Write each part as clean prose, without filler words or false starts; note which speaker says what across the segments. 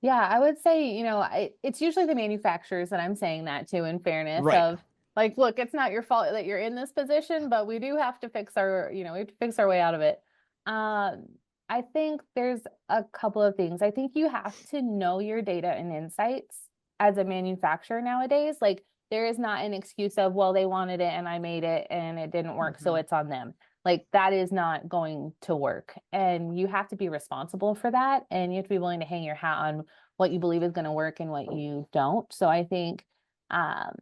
Speaker 1: Yeah, I would say, it's usually the manufacturers that I'm saying that to, in fairness
Speaker 2: Right.
Speaker 1: of like, look, it's not your fault that you're in this position, but we do have to fix we have to fix our way out of it. I think there's a couple of things. I think you have to know your data and insights as a manufacturer nowadays. Like, there is not an excuse of, well, they wanted it and I made it and it didn't work, so
Speaker 2: Hmm.
Speaker 1: it's on them. Like, that is not going to work. And you have to be responsible for that. And you have to be willing to hang your hat on what you believe is going to work and what you don't. So I think um,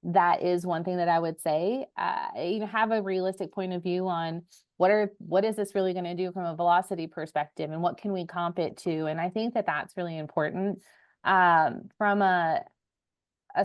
Speaker 1: that is one thing that I would say. Have a realistic point of view on what is this really going to do from a velocity perspective, and what can we comp it to? And I think that that's really important from a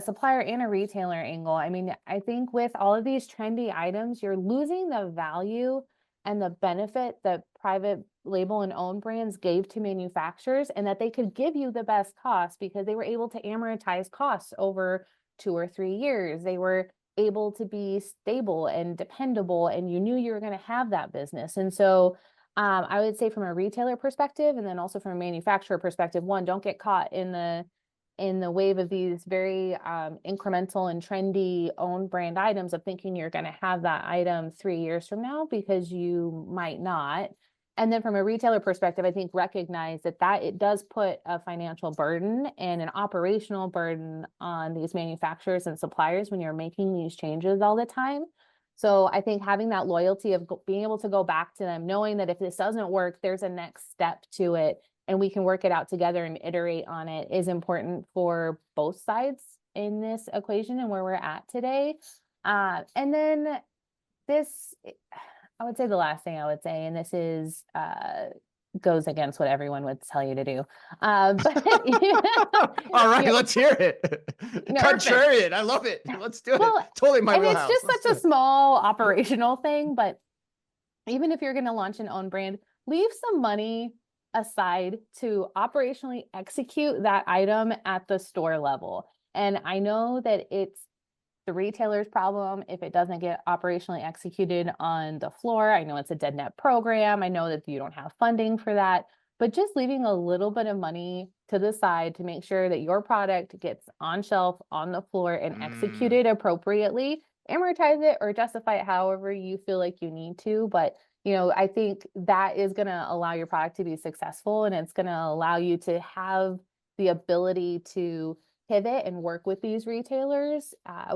Speaker 1: supplier and a retailer angle. I mean, I think with all of these trendy items, you're losing the value and the benefit that private label and own brands gave to manufacturers, and that they could give you the best cost because they were able to amortize costs over 2 or 3 years. They were able to be stable and dependable, and you knew you were going to have that business. And so I would say from a retailer perspective, and then also from a manufacturer perspective, one, don't get caught in the wave of these very incremental and trendy own brand items of thinking you're going to have that item 3 years from now, because you might not. And then from a retailer perspective, I think recognize that it does put a financial burden and an operational burden on these manufacturers and suppliers when you're making these changes all the time. So I think having that loyalty of being able to go back to them, knowing that if this doesn't work, there's a next step to it and we can work it out together and iterate on it, is important for both sides in this equation and where we're at today. And then this, I would say the last thing I would say, and this is goes against what everyone would tell you to do. But
Speaker 2: All right,
Speaker 1: you know,
Speaker 2: let's hear it.
Speaker 1: perfect.
Speaker 2: Contrarian, I love it. Let's do it.
Speaker 1: Well,
Speaker 2: Totally my
Speaker 1: and it's
Speaker 2: wheelhouse.
Speaker 1: just
Speaker 2: Let's do
Speaker 1: such a
Speaker 2: it.
Speaker 1: small operational thing, but even if you're going to launch an own brand, leave some money aside to operationally execute that item at the store level. And I know that it's the retailer's problem if it doesn't get operationally executed on the floor. I know it's a dead net program. I know that you don't have funding for that, but just leaving a little bit of money to the side to make sure that your product gets on shelf, on the floor, and
Speaker 2: Mm.
Speaker 1: executed appropriately. Amortize it or justify it however you feel like you need to. But I think that is going to allow your product to be successful, and it's going to allow you to have the ability to pivot and work with these retailers.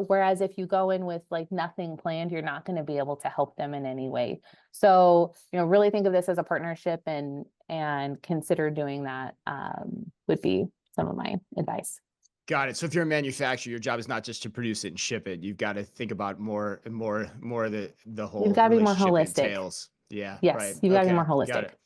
Speaker 1: Whereas if you go in with like nothing planned, you're not going to be able to help them in any way. So, really think of this as a partnership, and consider doing that, would be some of my advice.
Speaker 2: Got it. So if you're a manufacturer, your job is not just to produce it and ship it. You've got to think about more and more of the
Speaker 1: You've
Speaker 2: whole
Speaker 1: got to be more
Speaker 2: relationship
Speaker 1: holistic.
Speaker 2: entails. Yeah, right.
Speaker 1: Yes, you've got to be more
Speaker 2: Okay. Got
Speaker 1: holistic.
Speaker 2: it.